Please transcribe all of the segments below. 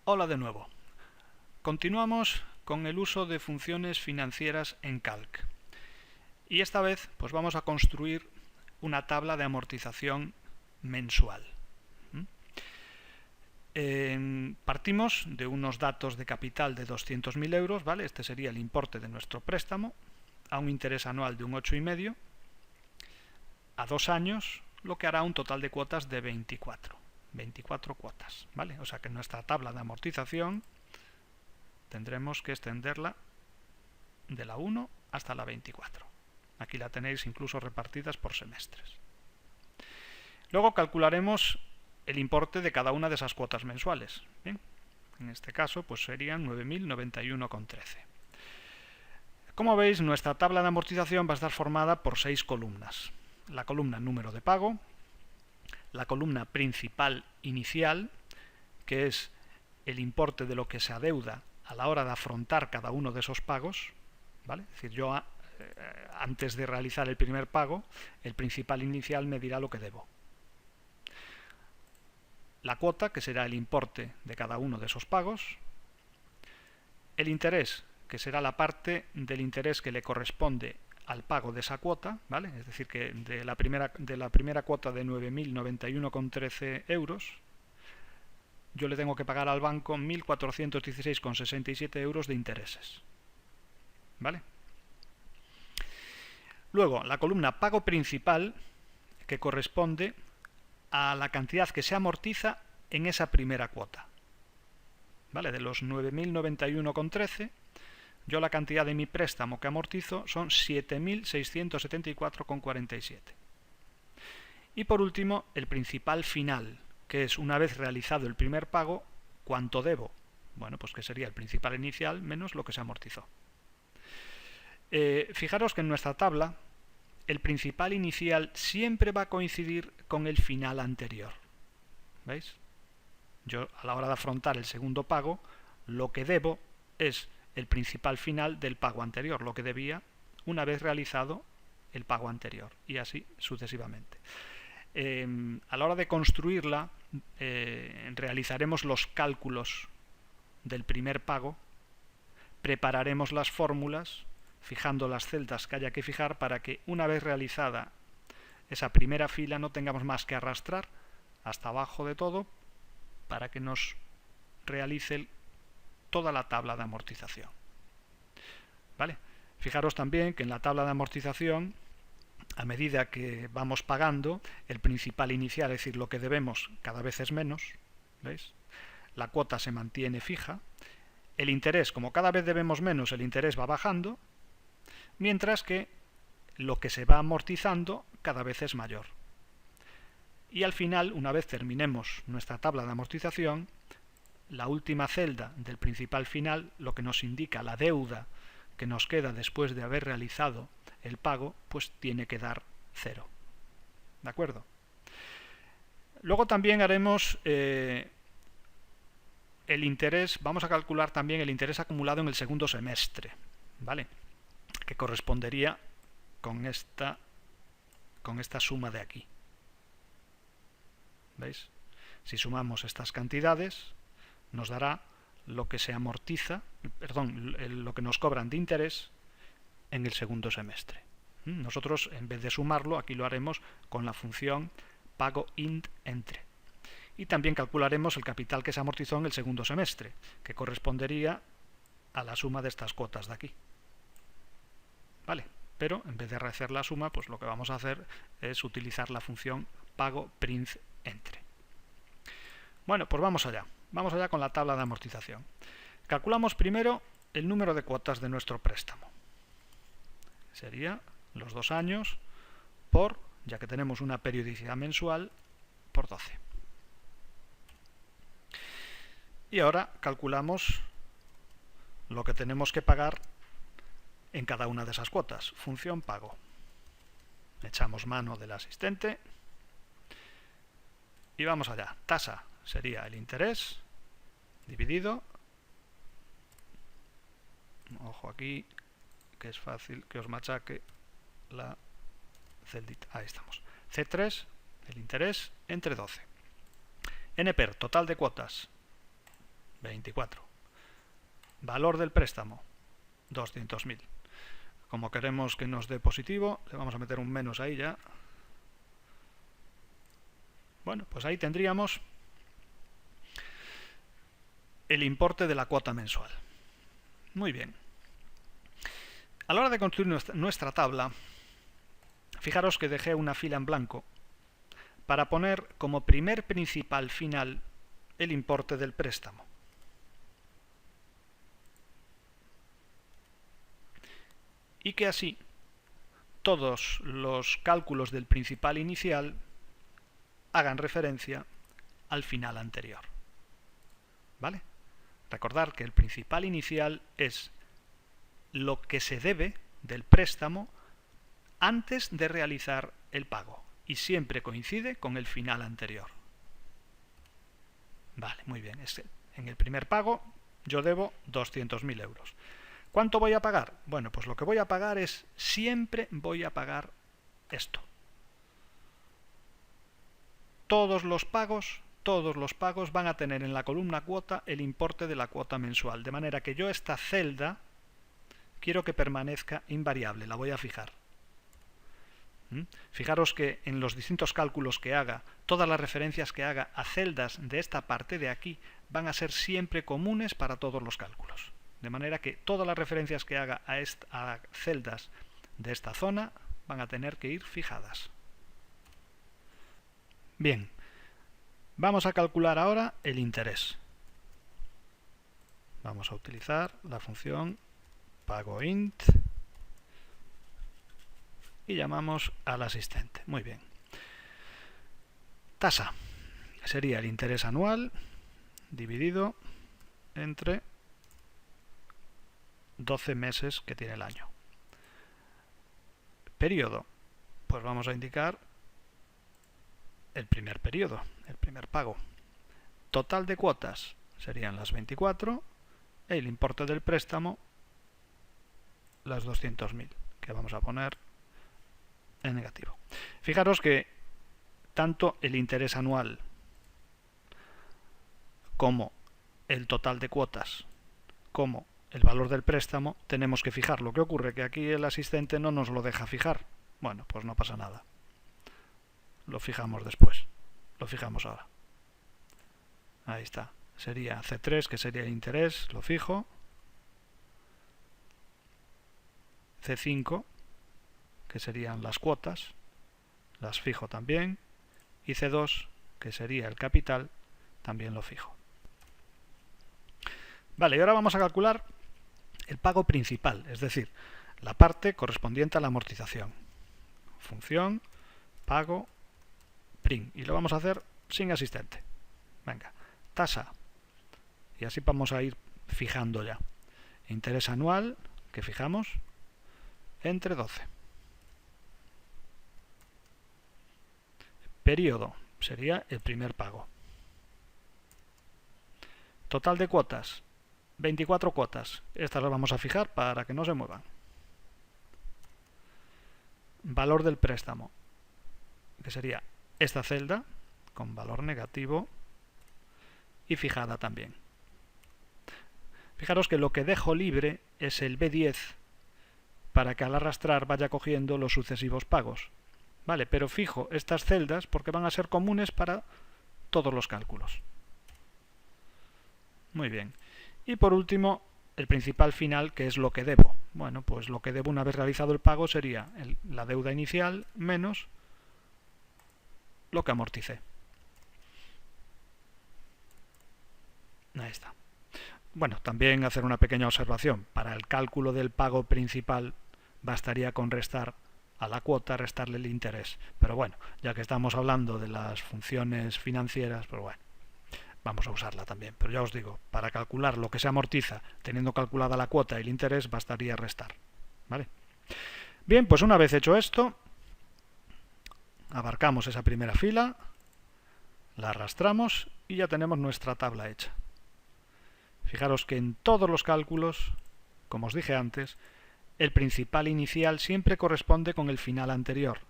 Hola de nuevo. Continuamos con el uso de funciones financieras en Calc. Y esta vez pues vamos a construir una tabla de amortización mensual. Partimos de unos datos de capital de 200.000 euros, ¿vale? Este sería el importe de nuestro préstamo, a un interés anual de un 8,5, a 2 años, lo que hará un total de cuotas de 24 cuotas, ¿vale? O sea que nuestra tabla de amortización tendremos que extenderla de la 1 hasta la 24. Aquí la tenéis incluso repartidas por semestres. Luego calcularemos el importe de cada una de esas cuotas mensuales. Bien, en este caso pues serían 9.091,13. Como veis, nuestra tabla de amortización va a estar formada por 6 columnas. La columna número de pago, la columna principal inicial, que es el importe de lo que se adeuda a la hora de afrontar cada uno de esos pagos, ¿vale? Es decir, yo antes de realizar el primer pago, el principal inicial me dirá lo que debo. La cuota, que será el importe de cada uno de esos pagos. El interés, que será la parte del interés que le corresponde al pago de esa cuota, ¿vale? Es decir, que de la primera cuota de 9.091,13 euros, yo le tengo que pagar al banco 1.416,67 euros de intereses, ¿vale? Luego, la columna pago principal, que corresponde a la cantidad que se amortiza en esa primera cuota, ¿vale? De los 9.091,13, yo la cantidad de mi préstamo que amortizo son 7.674,47. Y por último, el principal final, que es, una vez realizado el primer pago, ¿cuánto debo? Bueno, pues que sería el principal inicial menos lo que se amortizó. Fijaros que en nuestra tabla el principal inicial siempre va a coincidir con el final anterior. ¿Veis? Yo, a la hora de afrontar el segundo pago, lo que debo es el principal final del pago anterior, lo que debía una vez realizado el pago anterior, y así sucesivamente. A la hora de construirla, realizaremos los cálculos del primer pago, prepararemos las fórmulas, fijando las celdas que haya que fijar para que una vez realizada esa primera fila no tengamos más que arrastrar hasta abajo de todo para que nos realice toda la tabla de amortización. ¿Vale? Fijaros también que en la tabla de amortización, a medida que vamos pagando, el principal inicial, es decir, lo que debemos, cada vez es menos. ¿Veis? La cuota se mantiene fija. El interés, como cada vez debemos menos, el interés va bajando, mientras que lo que se va amortizando cada vez es mayor. Y al final, una vez terminemos nuestra tabla de amortización, la última celda del principal final, lo que nos indica la deuda que nos queda después de haber realizado el pago, pues tiene que dar 0. ¿De acuerdo? Luego también haremos el interés, vamos a calcular también el interés acumulado en el segundo semestre, ¿vale? Que correspondería con esta suma de aquí. ¿Veis? Si sumamos estas cantidades, nos dará lo que se amortiza, perdón, lo que nos cobran de interés en el segundo semestre. Nosotros, en vez de sumarlo, aquí lo haremos con la función pago int entre. Y también calcularemos el capital que se amortizó en el segundo semestre, que correspondería a la suma de estas cuotas de aquí. ¿Vale? Pero en vez de hacer la suma, pues lo que vamos a hacer es utilizar la función pago print entre. Bueno, pues vamos allá. Vamos allá con la tabla de amortización. Calculamos primero el número de cuotas de nuestro préstamo. Sería los 2 años por, ya que tenemos una periodicidad mensual, por 12. Y ahora calculamos lo que tenemos que pagar en cada una de esas cuotas. Función pago. Echamos mano del asistente y vamos allá. Tasa sería el interés dividido, ojo aquí que es fácil que os machaque la celdita, ahí estamos, C3, el interés, entre 12. NPER, total de cuotas, 24. Valor del préstamo, 200.000. Como queremos que nos dé positivo, le vamos a meter un menos ahí ya. Bueno, pues ahí tendríamos el importe de la cuota mensual. Muy bien. A la hora de construir nuestra tabla, fijaros que dejé una fila en blanco para poner como primer principal final el importe del préstamo. Y que así todos los cálculos del principal inicial hagan referencia al final anterior. ¿Vale? Recordar que el principal inicial es lo que se debe del préstamo antes de realizar el pago y siempre coincide con el final anterior. Vale, muy bien. En el primer pago yo debo 200.000 euros. ¿Cuánto voy a pagar? Bueno, pues lo que voy a pagar es, siempre voy a pagar esto. Todos los pagos van a tener en la columna cuota el importe de la cuota mensual, de manera que yo esta celda quiero que permanezca invariable, la voy a fijar. Fijaros que en los distintos cálculos que haga, todas las referencias que haga a celdas de esta parte de aquí van a ser siempre comunes para todos los cálculos. De manera que todas las referencias que haga a celdas de esta zona van a tener que ir fijadas. Bien, vamos a calcular ahora el interés. Vamos a utilizar la función pagoInt y llamamos al asistente. Muy bien. Tasa sería el interés anual dividido entre 12 meses que tiene el año. Periodo, pues vamos a indicar el primer periodo, el primer pago. Total de cuotas serían las 24, el importe del préstamo las 200.000, que vamos a poner en negativo. Fijaros que tanto el interés anual como el total de cuotas como el valor del préstamo tenemos que fijar. Lo que ocurre que aquí el asistente no nos lo deja fijar. Bueno, pues no pasa nada. Lo fijamos después. Lo fijamos ahora. Ahí está. Sería C3, que sería el interés, lo fijo. C5, que serían las cuotas, las fijo también. Y C2, que sería el capital, también lo fijo. Vale, y ahora vamos a calcular el pago principal, es decir, la parte correspondiente a la amortización. Función, pago, prim. Y lo vamos a hacer sin asistente. Venga, tasa. Y así vamos a ir fijando ya. Interés anual, que fijamos, entre 12. Periodo, sería el primer pago. Total de cuotas, 24 cuotas. Estas las vamos a fijar para que no se muevan. Valor del préstamo, que sería esta celda con valor negativo y fijada también. Fijaros que lo que dejo libre es el B10 para que al arrastrar vaya cogiendo los sucesivos pagos. Vale, pero fijo estas celdas porque van a ser comunes para todos los cálculos. Muy bien. Y por último, el principal final, que es lo que debo. Bueno, pues lo que debo una vez realizado el pago sería la deuda inicial menos lo que amorticé. Ahí está. Bueno, también hacer una pequeña observación. Para el cálculo del pago principal bastaría con restar a la cuota, restarle el interés. Pero bueno, ya que estamos hablando de las funciones financieras, pues bueno, vamos a usarla también. Pero ya os digo, para calcular lo que se amortiza, teniendo calculada la cuota y el interés, bastaría restar. ¿Vale? Bien, pues una vez hecho esto, abarcamos esa primera fila, la arrastramos y ya tenemos nuestra tabla hecha. Fijaros que en todos los cálculos, como os dije antes, el principal inicial siempre corresponde con el final anterior.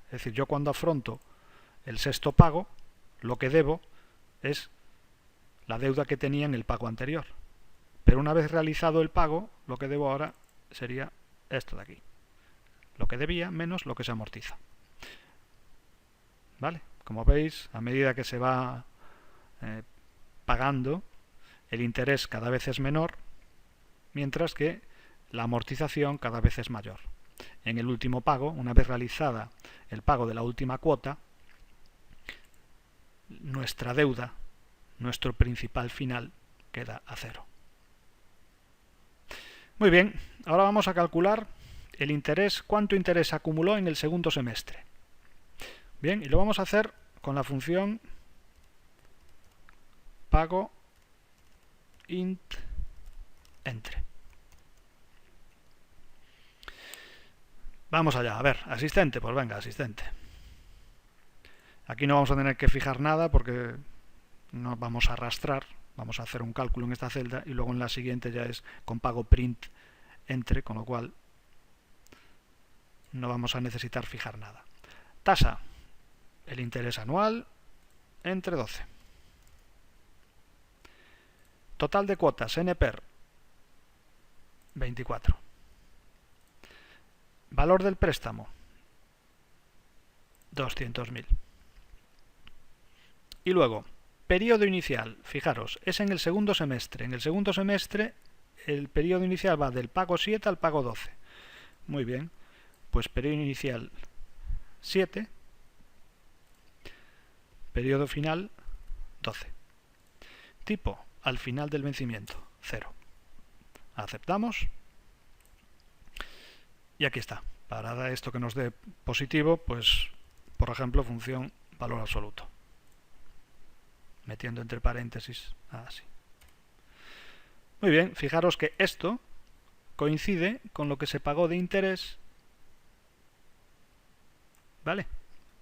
Es decir, yo cuando afronto el sexto pago, lo que debo es la deuda que tenía en el pago anterior. Pero una vez realizado el pago, lo que debo ahora sería esto de aquí. Lo que debía menos lo que se amortiza. ¿Vale? Como veis, a medida que se va pagando, el interés cada vez es menor, mientras que la amortización cada vez es mayor. En el último pago, una vez realizada el pago de la última cuota, nuestra deuda, nuestro principal final, queda a cero. Muy bien, ahora vamos a calcular el interés, cuánto interés acumuló en el segundo semestre. Bien, y lo vamos a hacer con la función pago int entre. Vamos allá, a ver, asistente, pues venga, asistente. Aquí no vamos a tener que fijar nada porque no vamos a arrastrar, vamos a hacer un cálculo en esta celda y luego en la siguiente ya es con pago print entre, con lo cual no vamos a necesitar fijar nada. Tasa, el interés anual entre 12. Total de cuotas, NPER, 24. Valor del préstamo, 200.000. Y luego, periodo inicial, fijaros, es en el segundo semestre. En el segundo semestre el periodo inicial va del pago 7 al pago 12. Muy bien, pues periodo inicial 7, periodo final 12. Tipo, al final del vencimiento, 0. Aceptamos. Y aquí está. Para dar esto que nos dé positivo, pues, por ejemplo, función valor absoluto. Metiendo entre paréntesis, así. Muy bien, fijaros que esto coincide con lo que se pagó de interés, ¿vale?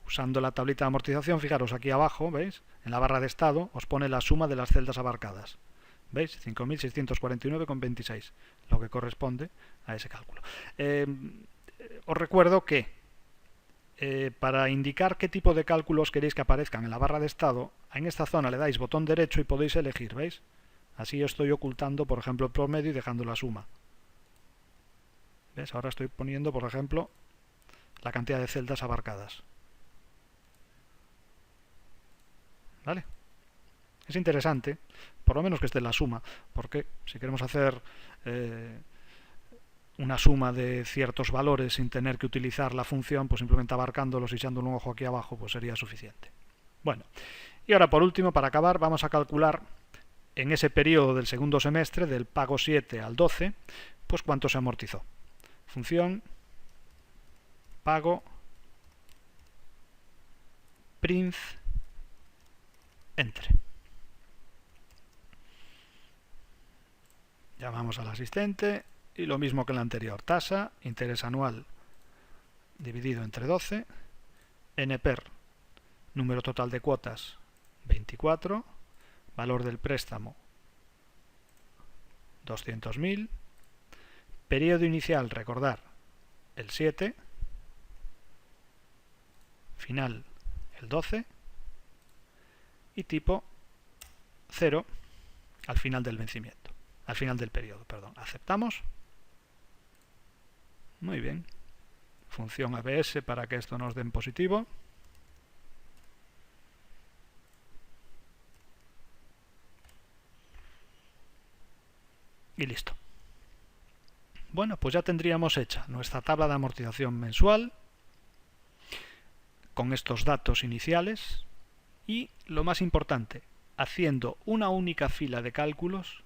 Usando la tablita de amortización, fijaros aquí abajo, ¿veis? En la barra de estado os pone la suma de las celdas abarcadas. ¿Veis? 5.649,26, lo que corresponde a ese cálculo. Os recuerdo que para indicar qué tipo de cálculos queréis que aparezcan en la barra de estado, en esta zona le dais botón derecho y podéis elegir, ¿veis? Así estoy ocultando, por ejemplo, el promedio y dejando la suma. ¿Ves? Ahora estoy poniendo, por ejemplo, la cantidad de celdas abarcadas. ¿Vale? Es interesante, por lo menos que esté en la suma, porque si queremos hacer una suma de ciertos valores sin tener que utilizar la función, pues simplemente abarcándolos y echándole un ojo aquí abajo, pues sería suficiente. Bueno, y ahora por último, para acabar, vamos a calcular en ese periodo del segundo semestre, del pago 7 al 12, pues cuánto se amortizó. Función pago print entre. Llamamos al asistente y lo mismo que en la anterior. Tasa, interés anual dividido entre 12, NPER, número total de cuotas, 24, valor del préstamo, 200.000, periodo inicial, recordar, el 7, final, el 12, y tipo 0 al final del vencimiento, al final del periodo, perdón. Aceptamos. Muy bien. Función ABS para que esto nos dé en positivo. Y listo. Bueno, pues ya tendríamos hecha nuestra tabla de amortización mensual con estos datos iniciales y, lo más importante, haciendo una única fila de cálculos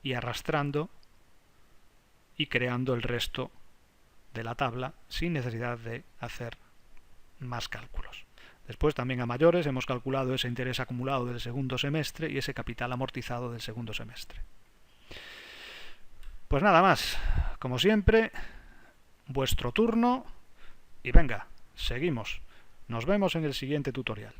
y arrastrando y creando el resto de la tabla sin necesidad de hacer más cálculos. Después también a mayores hemos calculado ese interés acumulado del segundo semestre y ese capital amortizado del segundo semestre. Pues nada más, como siempre, vuestro turno y venga, seguimos. Nos vemos en el siguiente tutorial.